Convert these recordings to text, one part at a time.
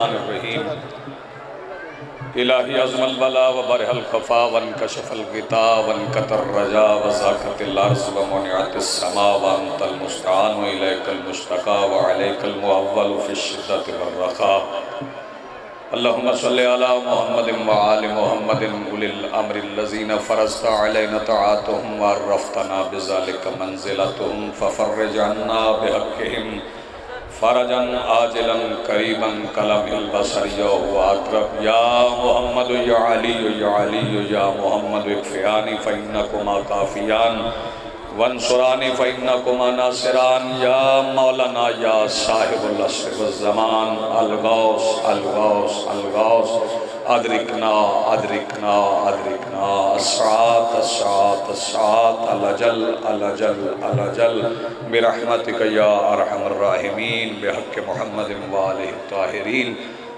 रहीम इलाही अज़मल बला व बरहल खफा वन कशफल गिता वन कतर रजा व ज़ाकतिल अर्ज़ व मुनिअतिस समा व अंतल मुस्तान व इलैकल मुश्तका व अलैकल मुअव्वल फ़िश शिद्दति वर रखा। अल्लाहुम्मा सल्लि अला मुहम्मदिन व आलि मुहम्मदिन उलिल अम्रिल लज़ीना फ़रज़ता अलैना तआतुहुम व अर्रफ़तना बिज़ालिका मंज़िलतहुम फ़फ़र्रिज अन्ना बिहक़्क़िहिम फ़रजन आजिलन करीबन कलमिल बसरिया हुआ अक़रब या मोहम्मद या अली या मोहम्मद इक्फ़ियानी फ़इन्नकुमा काफ़ियान वंसुरानी फ़इन्नकुमा नासिरान या मौलाना या साहिबुल अस्र वज़्ज़मान अल-गौस अल-गौस अल-गौस अदरिकना अदरिकना अदरिकना अस्सात अस्सात अस्सात अलजल अलजल अलजल बिरहमतिक या अरहमर राहिमीन बिहक़्क़ि मुहम्मदिन व आलिहि ताहिरीन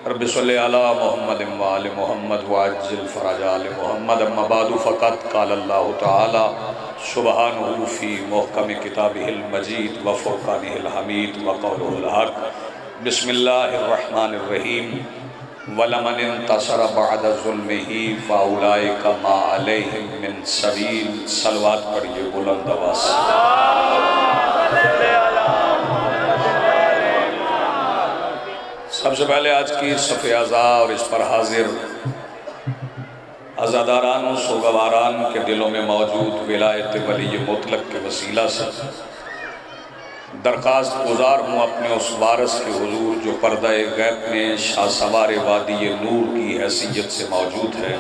रब्बि सल्लि अला मुहम्मदिन व आलि मुहम्मद व अज्जिल फ़रज आलि मुहम्मद अम्मा बअदु फ़क़द क़ाल अल्लाहु तआला सुब्हानहु फ़ी मुहकमि किताबिहिल मजीद व फ़ुरक़ानिहिल हमीद व क़ौलुहुल हक़ बिस्मिल्लाहिर रहमानिर रहीम वलमन इंतसर बअद ज़ुल्मिही फ़उलाइका मा अलैहिम मिन सबील। सलवात पढ़िए बुलंद आवाज़ से। सबसे पहले आज की सफ़े अज़ा और इस पर हाजिर अज़ादारान और सोगवारान के दिलों में मौजूद विलायत वली मुतलक के वसीला से दरख्वास्त गुजार हूँ अपने उस वारस के हुजूर जो पर्दा गैब में शाहसवार वादी नूर की हैसियत से मौजूद है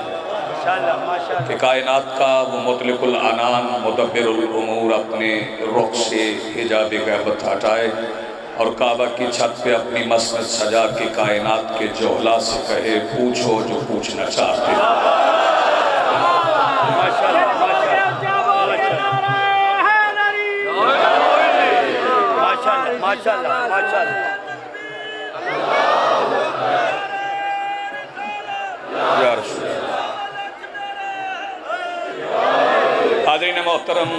कि कायनात का वो मुतलकुल अनान मुदब्बिरुल उमूर अपने रुख से हिजाब गैबत हटाए और काबा की छत पे अपनी मस्जिद सजा के कायनात के जोहला से कहे पूछो जो पूछना चाहते हो। माशाअल्लाह माशाअल्लाह। हाज़रीन मोहतरम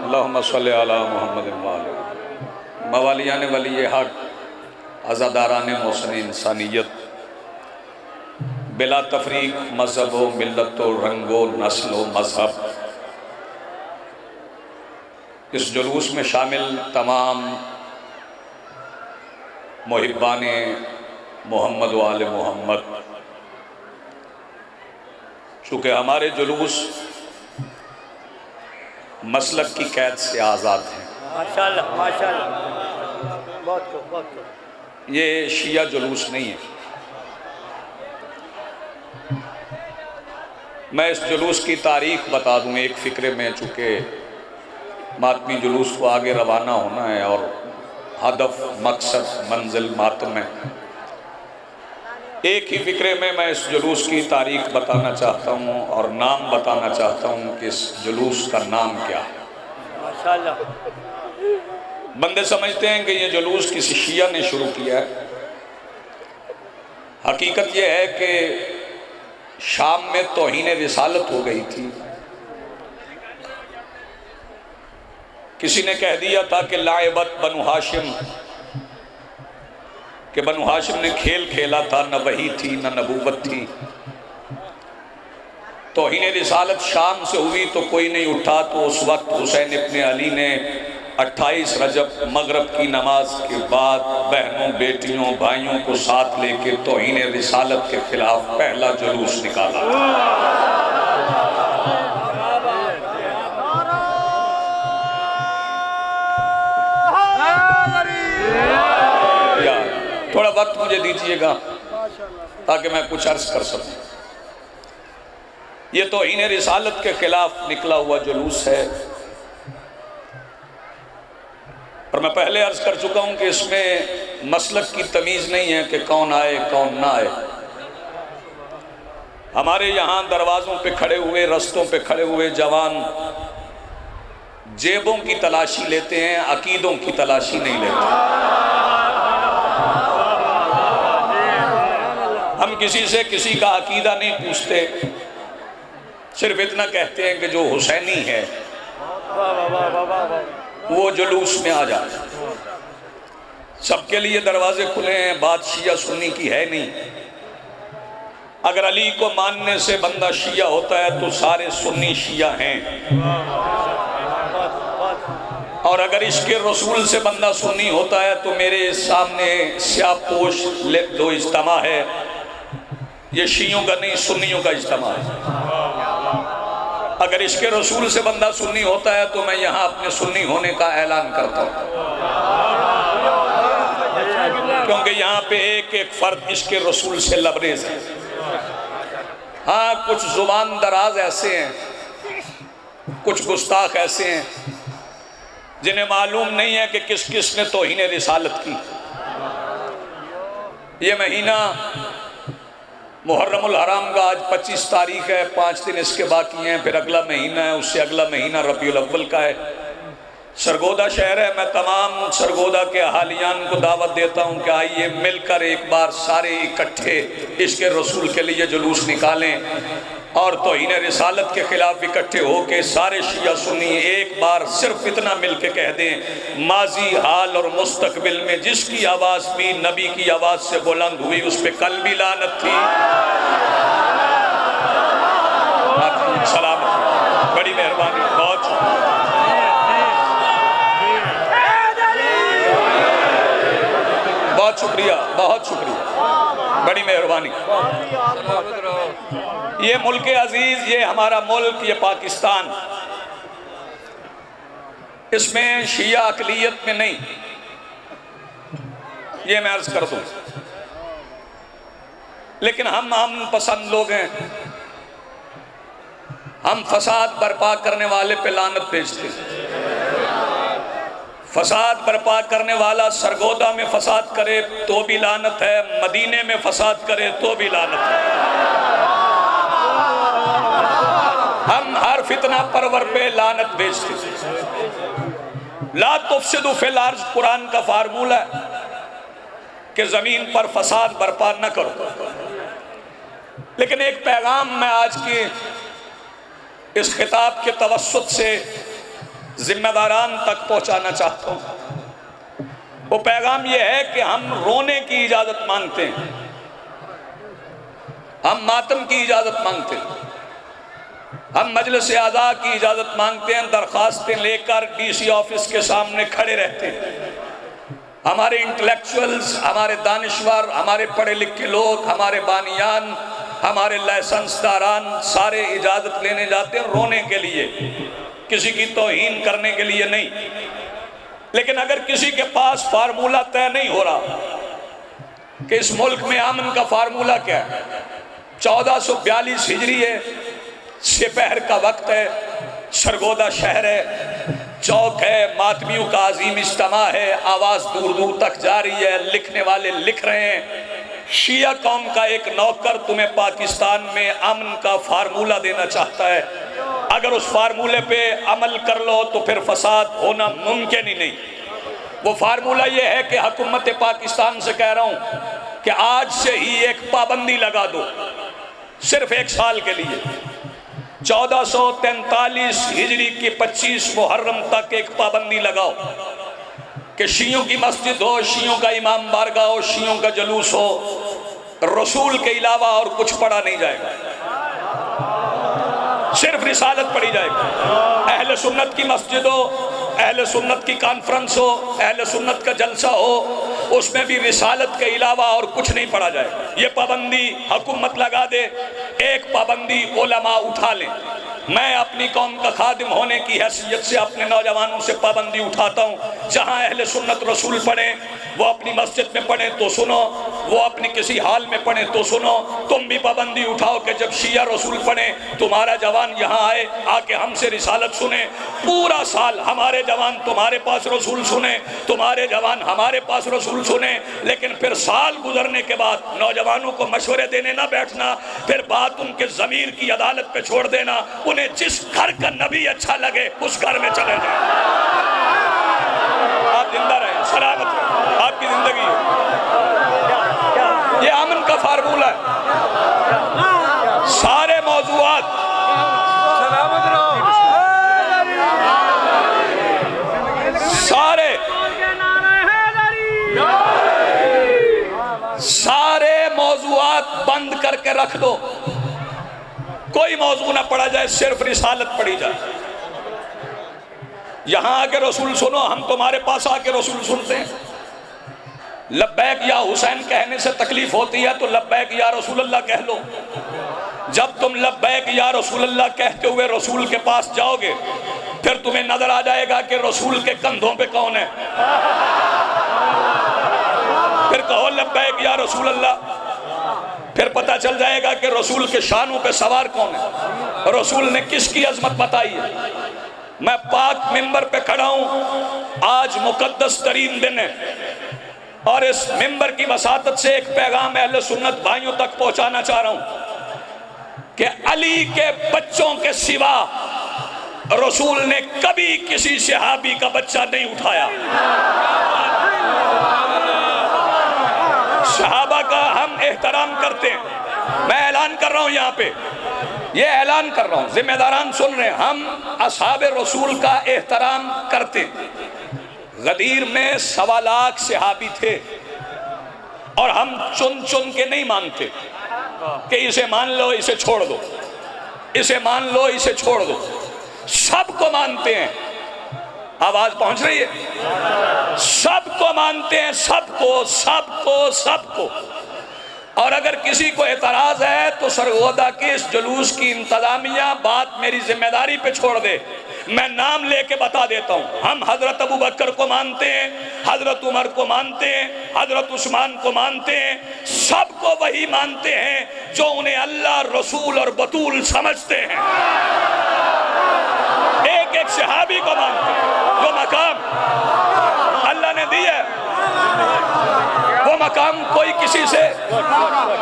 अल्लाहुम्मा सल्लि अला मुहम्मद व आलि मवालियान वली हक अज़ादारान मोहसिन इंसानियत बिला तफरीक मज़हब व मिल्लत व रंग व नस्ल व मज़हब इस जुलूस में शामिल तमाम मुहिब्बाने मोहम्मद व आले मोहम्मद, चूँकि हमारे जुलूस मसलक की कैद से आज़ाद हैं। माशाअल्लाह माशाअल्लाह। बहुत ये शिया जुलूस नहीं है। मैं इस जुलूस की तारीख बता दूँ एक फ़िक्रे में, चूँकि मातमी जुलूस को आगे रवाना होना है और हदफ मकसद मंजिल मातम है। एक ही फ़िक्रे में मैं इस जुलूस की तारीख बताना चाहता हूँ और नाम बताना चाहता हूँ कि इस जुलूस का नाम क्या है। माशाअल्लाह। बंदे समझते हैं कि ये जुलूस किसी शिया ने शुरू किया है। हकीकत यह है कि शाम में तौहीन रिसालत हो गई थी। किसी ने कह दिया था कि लाइबत बनु हाशिम, कि बनु हाशिम ने खेल खेला था, न वही थी न नबूवत थी। तौहीन रिसालत शाम से हुई तो कोई नहीं उठा, तो उस वक्त हुसैन इब्ने अली ने 28 रजब मगरब की नमाज के बाद बहनों बेटियों भाइयों को साथ लेके तौहीन रिसालत के खिलाफ पहला जुलूस निकाला। थोड़ा वक्त मुझे दीजिएगा ताकि मैं कुछ अर्ज कर सकूं। ये तौहीन रिसालत के खिलाफ निकला हुआ जुलूस है और मैं पहले अर्ज कर चुका हूं कि इसमें मसलक की तमीज़ नहीं है कि कौन आए कौन ना आए। हमारे यहाँ दरवाज़ों पे खड़े हुए, रस्तों पे खड़े हुए जवान जेबों की तलाशी लेते हैं, अकीदों की तलाशी नहीं लेते। हम किसी से किसी का अकीदा नहीं पूछते, सिर्फ इतना कहते हैं कि जो हुसैनी है वो जुलूस में आ जाए। सबके लिए दरवाजे खुले हैं, बात शिया सुन्नी की है नहीं। अगर अली को मानने से बंदा शिया होता है तो सारे सुन्नी शिया हैं, और अगर इसके रसूल से बंदा सुन्नी होता है तो मेरे सामने स्यापोश दो इज्तिमा है, ये शियों का नहीं सुन्नियों का इज्तिमा है। अगर इसके रसूल से बंदा सुन्नी होता है तो मैं यहाँ अपने सुन्नी होने का ऐलान करता हूँ, क्योंकि यहाँ पे एक एक फर्द इसके रसूल से लबरेज है। हाँ, कुछ जुबान दराज ऐसे हैं, कुछ गुस्ताख ऐसे हैं जिन्हें मालूम नहीं है कि किस किस ने तौहीन रिसालत की। ये महीना मुहर्रमुल हराम का आज 25 तारीख है, 5 दिन इसके बाकी हैं, फिर अगला महीना है, उससे अगला महीना रबीउल अव्वल का है। सरगोदा शहर है, मैं तमाम सरगोदा के अहालियान को दावत देता हूँ कि आइए मिलकर एक बार सारे इकट्ठे इसके रसूल के लिए जुलूस निकालें और तौहीन रिसालत के खिलाफ इकट्ठे होके सारे शिया सुन्नी एक बार सिर्फ इतना मिल के कह दें, माजी हाल और मुस्तकबिल में जिसकी आवाज़ भी नबी की आवाज़ से बुलंद हुई उस पर कल भी लानत थी, सलामत। बड़ी मेहरबानी, बहुत शुक्रिया, बहुत शुक्रिया, बड़ी मेहरबानी। ये मुल्क अजीज, ये हमारा मुल्क, ये पाकिस्तान, इसमें शिया अकलियत में नहीं, ये मैं अर्ज कर दूं, लेकिन हम पसंद लोग हैं, हम फसाद बर्पा करने वाले पे लानत भेजते हैं। फसाद बर्पा करने वाला सरगोदा में फसाद करे तो भी लानत है, मदीने में फसाद करे तो भी लानत है। हम हर फितना परवर पे लानत भेजते हैं। ला तुफसिदु फिल अर्ज़ कुरान का फार्मूला है कि जमीन पर फसाद बर्पा न करो। लेकिन एक पैगाम मैं आज की इस खिताब के तवस्सुत से जिम्मेदारान तक पहुंचाना चाहता हूं। वो पैगाम ये है कि हम रोने की इजाजत मांगते हैं, हम मातम की इजाजत मांगते हैं, हम मजलिस आज़ा की इजाजत मांगते हैं, दरखास्तें लेकर डीसी ऑफिस के सामने खड़े रहते हैं। हमारे इंटेलेक्चुअल्स, हमारे दानिश्वर, हमारे पढ़े लिखे लोग, हमारे बानियान, हमारे लाइसेंसदारान सारे इजाजत लेने जाते हैं रोने के लिए, किसी की तौहीन करने के लिए नहीं। लेकिन अगर किसी के पास फार्मूला तय नहीं हो रहा कि इस मुल्क में अमन का फार्मूला क्या है, 1442 हिजरी है, दोपहर का वक्त है, सरगोदा शहर है, चौक है, मातमियों का अजीम इज्तिमा है, आवाज़ दूर दूर तक जा रही है, लिखने वाले लिख रहे हैं, शिया कौम का एक नौकर तुम्हें पाकिस्तान में अमन का फार्मूला देना चाहता है, अगर उस फार्मूले पे अमल कर लो तो फिर फसाद होना मुमकिन ही नहीं। वो फार्मूला ये है कि हुकूमत पाकिस्तान से कह रहा हूँ कि आज से ही एक पाबंदी लगा दो, सिर्फ 1 साल के लिए, 1443 हिजरी की 25 मुहर्रम तक एक पाबंदी लगाओ कि शियों की मस्जिद हो, शियों का इमाम बारगाह हो, शियों का जुलूस हो, रसूल के अलावा और कुछ पढ़ा नहीं जाएगा, सिर्फ रिसालत पढ़ी जाएगी। अहले सुन्नत की मस्जिद हो, अहले सुन्नत की कॉन्फ्रेंस हो, अहले सुन्नत का जलसा हो, उसमें भी रिसालत के अलावा और कुछ नहीं पढ़ा जाएगा। ये पाबंदी हुकूमत लगा दे, एक पाबंदी उलमा उठा लें। मैं अपनी कौम का खादिम होने की हैसियत से अपने नौजवानों से पाबंदी उठाता हूँ, जहाँ अहले सुन्नत रसूल पढ़ें वो अपनी मस्जिद में पढ़ें तो सुनो, वो अपनी किसी हाल में पढ़ें तो सुनो। तुम भी पाबंदी उठाओ कि जब शिया रसूल पढ़ें तुम्हारा जवान यहाँ आए, आके हमसे रिसालत सुने, पूरा साल हमारे जवान तुम्हारे पास रसूल सुने, तुम्हारे जवान हमारे पास रसूल सुने, लेकिन फिर साल गुजरने के बाद नौजवानों को मशवरे देने ना बैठना, फिर बात उनके ज़मीर की अदालत पे छोड़ देना, उन्हें जिस घर का नबी अच्छा लगे उस घर में चले जाए। आप जिंदा रहे, सलामत रहे, आपकी जिंदगी ये अमन का फार्मूला है। सारे मौजूआत सारे सारे मौजूआत बंद करके रख दो, कोई मौजू ना पढ़ा जाए, सिर्फ रिसालत पढ़ी जाए। यहां आके रसूल सुनो, हम तुम्हारे पास आके रसूल सुनते हैं। लब्बैक या हुसैन कहने से तकलीफ होती है तो लब्बैक या रसूल अल्लाह कह लो। जब तुम लब्बैक या रसूल अल्लाह कहते हुए रसूल के पास जाओगे, फिर तुम्हें नजर आ जाएगा कि रसूल के कंधों पे कौन है। फिर कहो लब्बैक या रसूल अल्लाह, फिर पता चल जाएगा कि रसूल के शानों पे सवार कौन है, रसूल ने किसकी अजमत बताई है। मैं पाक मिंबर पे खड़ा हूं, आज मुकद्दस तरीन दिन है, और इस मिंबर की वसातत से एक पैगाम अहले सुन्नत भाइयों तक पहुंचाना चाह रहा हूं कि अली के बच्चों के सिवा रसूल ने कभी किसी सहाबी का बच्चा नहीं उठाया। सहाबा का हम एहतराम करते हैं। मैं ऐलान कर रहा हूं, यहाँ पे ये ऐलान कर रहा हूं, जिम्मेदारान सुन रहे हैं, हम असहाब रसूल का एहतराम करते हैं। गदीर में 1.25 लाख सहाबी थे, और हम चुन चुन के नहीं मानते कि इसे मान लो इसे छोड़ दो, इसे मान लो इसे छोड़ दो, सबको मानते हैं। आवाज पहुंच रही है? सबको मानते हैं, सबको सबको सबको। और अगर किसी को एतराज है तो सरगोदा के इस जुलूस की इंतजामिया बात मेरी जिम्मेदारी पे छोड़ दे। मैं नाम लेके बता देता हूँ, हम हजरत अबू बकर को मानते हैं, हजरत उमर को मानते हैं, हजरत उस्मान को मानते हैं, सबको वही मानते हैं जो उन्हें अल्लाह, रसूल और बतूल समझते हैं। एक एक सहाबी को मानते हैं। जो मकाम अल्लाह ने दिया वो मकाम कोई किसी से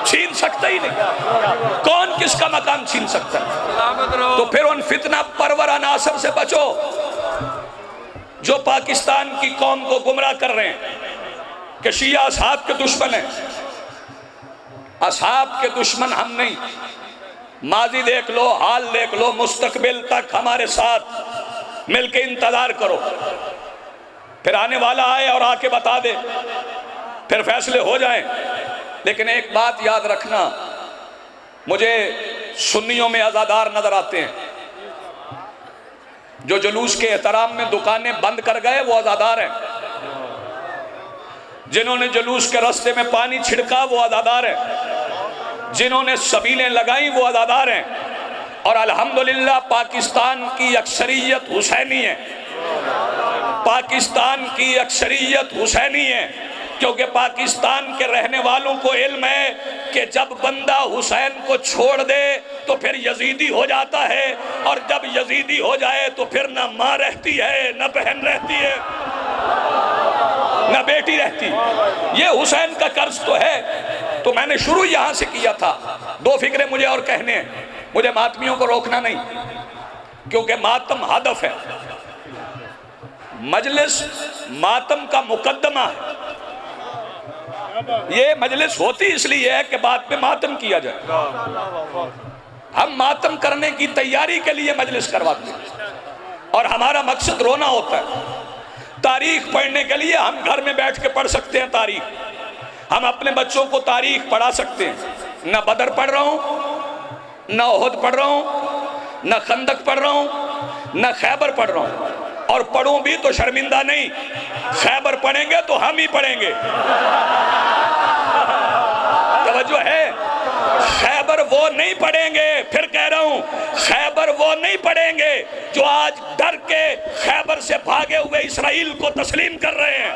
छीन सकता ही नहीं। कौन किसका मकाम छीन सकता है? तो फिर उन फितना परवर अनासर से बचो जो पाकिस्तान की कौम को गुमराह कर रहे हैं कि शिया असहाब के दुश्मन है। असहाब के दुश्मन हम नहीं। माजी देख लो, हाल देख लो, मुस्तकबिल तक हमारे साथ मिलके इंतजार करो। फिर आने वाला आए और आके बता दे, फिर फैसले हो जाएं। लेकिन एक बात याद रखना, मुझे सुन्नियों में अज़ादार नजर आते हैं जो जुलूस के एहतराम में दुकानें बंद कर गए, वो अज़ादार हैं। जिन्होंने जुलूस के रास्ते में पानी छिड़का वो अज़ादार हैं। जिन्होंने सबीलें लगाई वो अज़ादार हैं। और अल्हम्दुलिल्लाह पाकिस्तान की अक्सरियत हुसैनी है। पाकिस्तान की अक्सरियत हुसैनी है, क्योंकि पाकिस्तान के रहने वालों को इल्म है कि जब बंदा हुसैन को छोड़ दे तो फिर यजीदी हो जाता है, और जब यजीदी हो जाए तो फिर न माँ रहती है, न बहन रहती है, न बेटी रहती। ये हुसैन का कर्ज तो है। तो मैंने शुरू यहां से किया था। 2 फिक्रे मुझे और कहने हैं। मुझे मातमियों को रोकना नहीं, क्योंकि मातम हदफ है, मजलिस मातम का मुकद्दमा है। ये मजलिस होती इसलिए है कि बाद में मातम किया जाए। हम मातम करने की तैयारी के लिए मजलिस करवाते हैं, और हमारा मकसद रोना होता है। तारीख पढ़ने के लिए हम घर में बैठ के पढ़ सकते हैं तारीख, हम अपने बच्चों को तारीख पढ़ा सकते हैं। न बदर पढ़ रहा हूं, न ओहद पढ़ रहा हूं, न खंदक पढ़ रहा हूं, न खैबर पढ़ रहा हूं। और पढ़ूं भी तो शर्मिंदा नहीं। खैबर पढ़ेंगे तो हम ही पढ़ेंगे। तवज्जो है? खैबर वो नहीं पढ़ेंगे, फिर कह रहा हूं, खैबर वो नहीं पढ़ेंगे जो आज डर के खैबर से भागे हुए इसराइल को तस्लीम कर रहे हैं।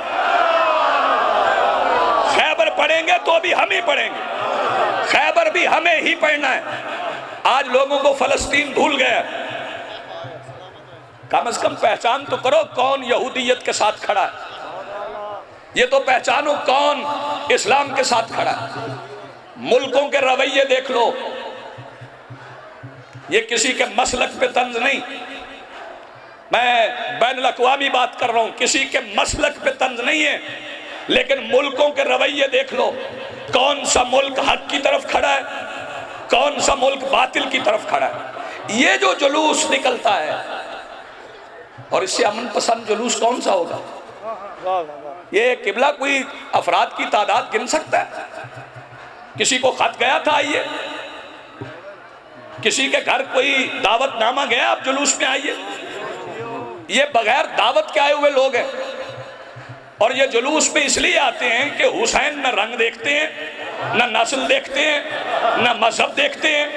खैबर पढ़ेंगे तो भी हम ही पढ़ेंगे, खैबर भी हमें ही पढ़ना है। आज लोगों को फलस्तीन भूल गया। कम से कम पहचान तो करो कौन यहूदियत के साथ खड़ा है। ये तो पहचानो कौन इस्लाम के साथ खड़ा है। मुल्कों के रवैये देख लो, ये किसी के मसलक पे तंज नहीं। मैं बैनुल अक़वामी बात कर रहा हूं, किसी के मसलक पे तंज नहीं है, लेकिन मुल्कों के रवैये देख लो। कौन सा मुल्क हक की तरफ खड़ा है, कौन सा मुल्क बातिल की तरफ खड़ा है। ये जो जुलूस निकलता है, और इससे अमन पसंद जुलूस कौन सा होगा? ये किबला कोई अफराद की तादाद गिन सकता है? किसी को खत गया था आइए, किसी के घर कोई दावतनामा गया आप जुलूस में आइए। ये बगैर दावत के आए हुए लोग हैं और ये जुलूस में इसलिए आते हैं कि हुसैन न रंग देखते हैं, न नस्ल देखते हैं, न मजहब देखते हैं,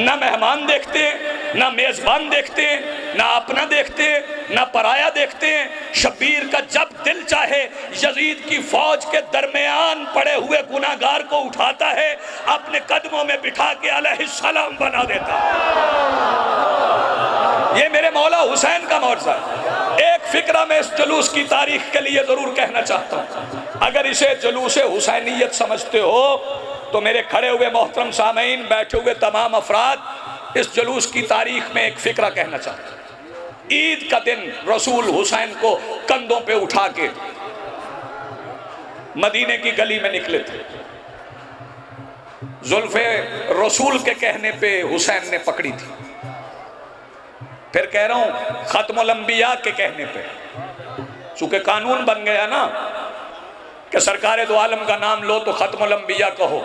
न मेहमान देखते हैं, न मेजबान देखते हैं, न अपना देखते हैं, न पराया देखते हैं। शब्बीर का जब दिल चाहे यजीद की फौज के दरमियान पड़े हुए गुनाहगार को उठाता है, अपने कदमों में बिठा के अलैहिस्सलाम बना देता है। ये मेरे मौला हुसैन का मौजज़ा है। एक फिक्रा में इस जुलूस की तारीख के लिए जरूर कहना चाहता हूँ। अगर इसे जुलूस हुसैनियत समझते हो तो मेरे खड़े हुए मोहतरम सामीन, बैठे हुए तमाम अफराद, इस जुलूस की तारीख में एक फिक्रा कहना चाहता हूँ। ईद का दिन रसूल हुसैन को कंधों पे उठा के मदीने की गली में निकले थे। जुल्फे रसूल के कहने पे हुसैन ने पकड़ी थी। फिर कह रहा हूं खत्मुल अंबिया के कहने पे, चूंकि कानून बन गया ना कि सरकार दो आलम का नाम लो तो खत्मुल अंबिया कहो।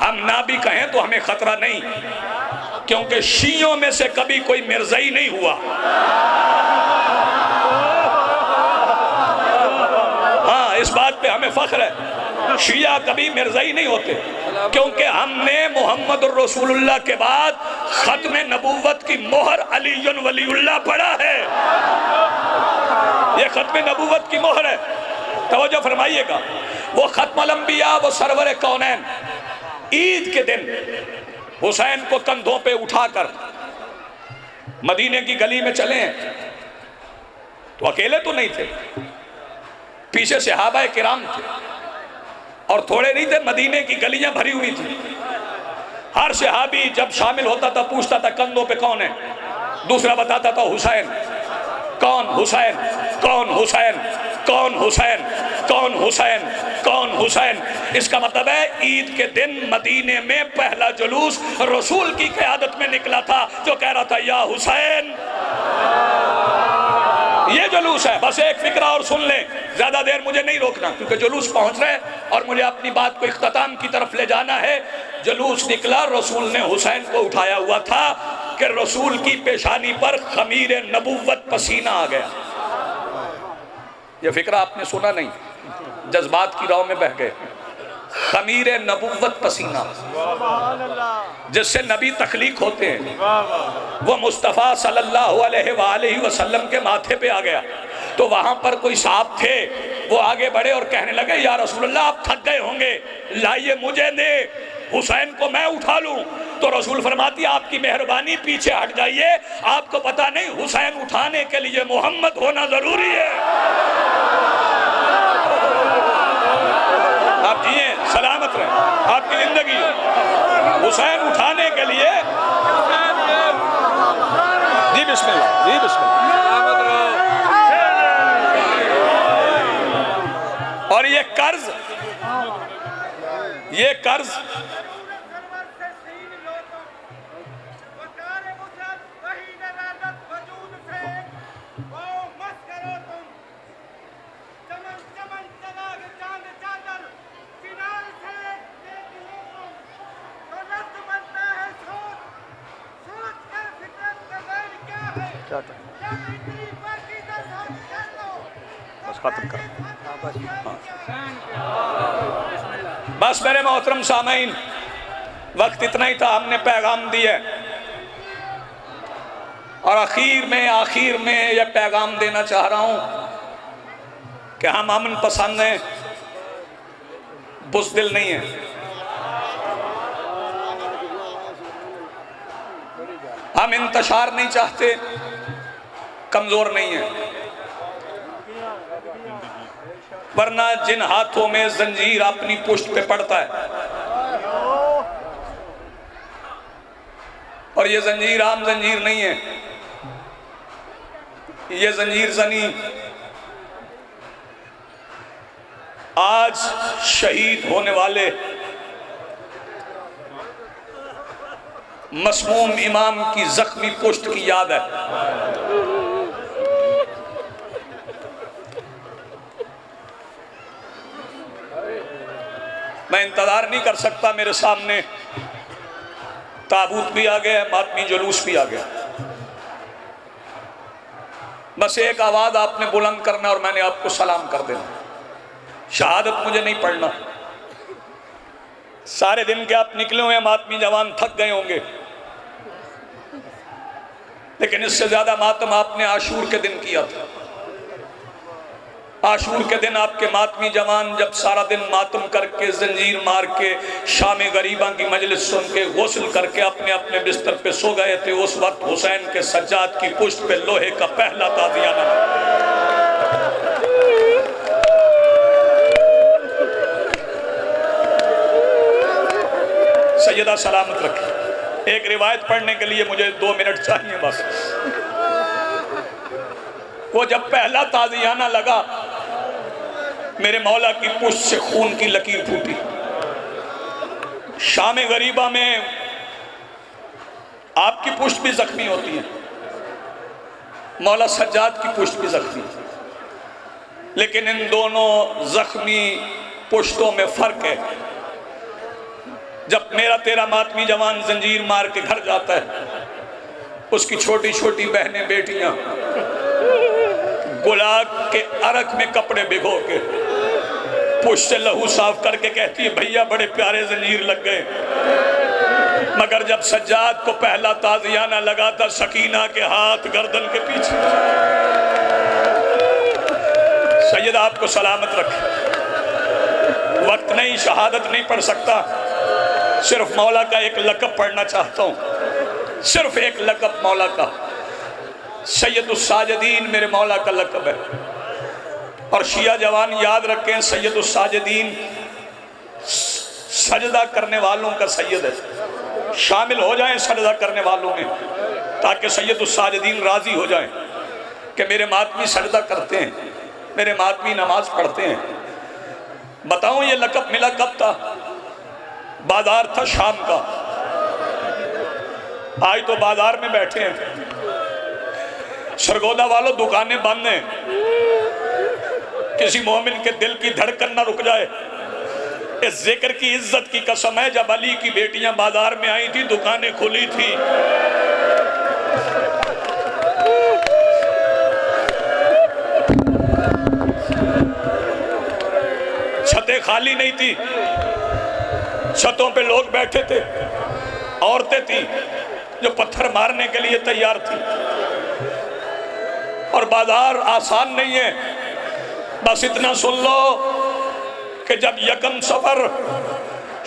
हम ना भी कहें तो हमें खतरा नहीं, क्योंकि शियों में से कभी कोई मिर्ज़ाई नहीं हुआ। हाँ, इस बात पे हमें फख्र है, शिया कभी मिर्ज़ाई नहीं होते, क्योंकि हमने मोहम्मद रसूलुल्लाह के बाद खत्म नबूवत की मोहर अलीयुन वलीउल्लाह पढ़ा है। ये खत्म नबूवत की मोहर है, तवज्जो फरमाइएगा। वो खत्मुल अंबिया, वो सरवर कौनैन ईद के दिन हुसैन को कंधों पे उठाकर मदीने की गली में चले हैं। तो अकेले तो नहीं थे, पीछे सहाबा किराम थे, और थोड़े नहीं थे, मदीने की गलियां भरी हुई थी। हर सहाबी जब शामिल होता था पूछता था कंधों पे कौन है, दूसरा बताता था हुसैन। कौन हुसैन, कौन हुसैन, कौन हुसैन, कौन हुसैन, कौन हुसैन। इसका मतलब है ईद के दिन मदीने में पहला जुलूस रसूल की क़यादत में निकला था, जो कह रहा था या हुसैन। ये जुलूस है। बस एक फिक्रा और सुन लें, ज्यादा देर मुझे नहीं रोकना, क्योंकि जुलूस पहुंच रहे हैं और मुझे अपनी बात को इख्तिताम की तरफ ले जाना है। जुलूस निकला, रसूल ने हुसैन को उठाया हुआ था कि रसूल की पेशानी पर खमीर नबूवत पसीना आ गया। ये फिक्रा आपने सुना नहीं, जज्बात की राह में बह गए। खमीर नबूवत पसीना, जिससे नबी तख्लीक होते हैं, वो मुस्तफ़ा सल्लल्लाहु अलैहि वसल्लम के माथे पे आ गया। तो वहां पर कोई साहब थे, वो आगे बढ़े और कहने लगे या रसूलल्लाह आप थक गए होंगे, लाइए मुझे दे, हुसैन को मैं उठा लूं। तो रसूल फरमाती आपकी मेहरबानी, पीछे हट जाइए, आपको पता नहीं हुसैन उठाने के लिए मोहम्मद होना जरूरी है। आप जिए सलामत रहे, आपकी जिंदगी हुसैन उठाने के लिए। जी बिस्मिल्लाह, जी बिस्मिल्लाह। और ये कर्ज बस खत्म कर। बस मेरे मोहतरम सामीन, वक्त इतना ही था, हमने पैगाम दिया और आखिर में यह पैगाम देना चाह रहा हूं कि हम अमन पसंद हैं, बुज़दिल नहीं है। हम इंतशार नहीं चाहते, कमजोर नहीं है। वरना जिन हाथों में जंजीर अपनी पुष्ट पे पड़ता है, और ये जंजीर आम जंजीर नहीं है, ये जंजीर जनी आज शहीद होने वाले मसमूम इमाम की जख्मी पुष्ट की याद है। मैं इंतजार नहीं कर सकता, मेरे सामने ताबूत भी आ गया, मातमी जुलूस भी आ गया। बस एक आवाज आपने बुलंद करना और मैंने आपको सलाम कर देना। शहादत मुझे नहीं पढ़ना। सारे दिन के आप निकले हुए मातमी जवान, थक गए होंगे, लेकिन इससे ज्यादा मातम आपने आशूर के दिन किया था। आशूर के दिन आपके मातमी जवान जब सारा दिन मातम करके, जंजीर मार के, शाम गरीबा की मजलिस सुन के, गुस्ल करके अपने अपने बिस्तर पे सो गए थे, उस वक्त हुसैन के सज्जाद की पुश्त पे लोहे का पहला ताज़ियाना सैयदा सलामत रखे। एक रिवायत पढ़ने के लिए मुझे 2 मिनट चाहिए बस। वो जब पहला ताज़ियाना लगा, मेरे मौला की पुश्त से खून की लकीर फूटी। शाम गरीबा में आपकी पुश्त भी जख्मी होती है, मौला सज्जाद की पुश्त भी जख्मी, लेकिन इन दोनों जख्मी पुश्तों में फर्क है। जब मेरा तेरा मातमी जवान जंजीर मार के घर जाता है, उसकी छोटी छोटी बहनें बेटियां गुलाब के अरक में कपड़े भिगो के पुश्त से लहू साफ करके कहती है, भैया बड़े प्यारे जंजीर लग गए। मगर जब सज्जाद को पहला ताज़ियाना लगा था, सकीना के हाथ गर्दन के पीछे। सैयद आपको सलामत रखे। वक्त नहीं, शहादत नहीं पढ़ सकता, सिर्फ मौला का एक लक़ब पढ़ना चाहता हूँ, सिर्फ एक लक़ब मौला का। सैयदुस साजिदीन मेरे मौला का लक़ब है। और शिया जवान याद रखें, सैयदुस साजिदीन सजदा करने वालों का सैयद है। शामिल हो जाएं सजदा करने वालों में, ताकि सैयदुस साजिदीन राजी हो जाएं कि मेरे मातमी सजदा करते हैं, मेरे मातमी नमाज पढ़ते हैं। बताऊं ये लक़ब मिला कब था? बाजार था शाम का। आज तो बाजार में बैठे हैं, सरगोदा वालों दुकानें बंद हैं। किसी मोमिन के दिल की धड़कन ना रुक जाए। इस जिक्र की इज्जत की कसम है, जब अली की बेटियां बाजार में आई थी, दुकानें खुली थी। छतें खाली नहीं थी, छतों पे लोग बैठे थे, औरतें थी जो पत्थर मारने के लिए तैयार थी। और बाजार आसान नहीं है। बस इतना सुन लो कि जब यकम सफर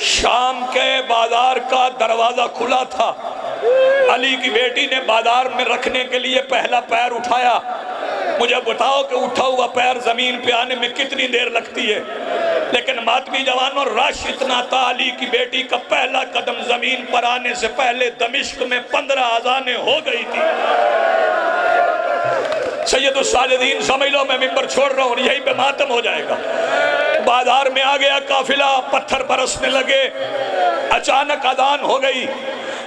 शाम के बाजार का दरवाजा खुला था, अली की बेटी ने बाजार में रखने के लिए पहला पैर उठाया। मुझे बताओ कि उठा हुआ पैर जमीन पे आने में कितनी देर लगती है, लेकिन मातमी जवानों रश इतना था, अली की बेटी का पहला कदम जमीन पर आने से पहले दमिश्क में 15 अज़ानें हो गई थी। सैयदुस साजिदीन समझ लो, मैं मिंबर छोड़ रहा हूँ, यहीं पे मातम हो जाएगा। बाजार में आ गया काफिला, पत्थर बरसने लगे। अचानक अजान हो गई।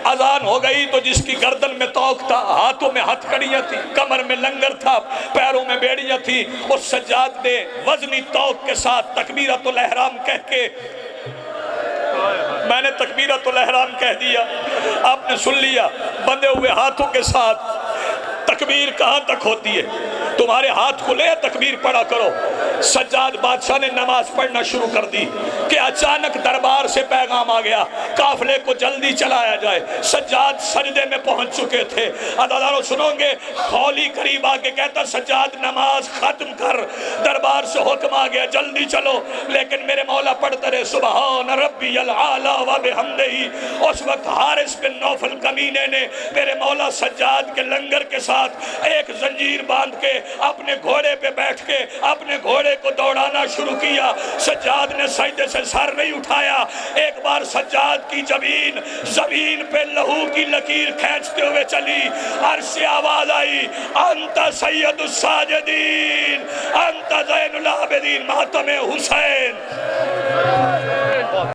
अजान हो गई तो जिसकी गर्दन में तौक था, हाथों में हथकड़ियां थी, कमर में लंगर था, पैरों में बेड़ियां थी, उस सज्जाद ने वजनी तौक के साथ तकबीरतुल एहराम कह के, मैंने तकबीरतुल एहराम कह दिया, आपने सुन लिया, बंधे हुए हाथों के साथ तकबीर कहाँ तक होती है? तुम्हारे हाथ खुले, तकबीर पढ़ा करो। सज्जाद बादशाह ने नमाज पढ़ना शुरू कर दी कि अचानक दरबार से पैगाम आ गया, काफिले को जल्दी चलाया जाए। सज्जाद सजदे में पहुंच चुके थे। अदादारों सुनोगे, खौली करीब आके कहता, सज्जाद नमाज खत्म कर, दरबार से हुक्म आ गया, जल्दी चलो। लेकिन मेरे मौला पढ़ते रहे, सुबहान रब्बियल आला व बिहम्दिही। उस वक्त हारिस बिन नौफल कमीने ने मेरे मौला सज्जाद के लंगर के साथ एक जंजीर बांध के अपने घोड़े पे बैठ के अपने घोड़े को दौड़ाना शुरू किया। सज्जाद ने सजदे से सर नहीं उठाया। एक बार सज्जाद की जमीन पे लहू की लकीर खींचते हुए चली। अर्श से आवाज आई, अंत सैयदुस साजिदीन, अंत ज़ैनुल आबिदीन, मातम हुसैन।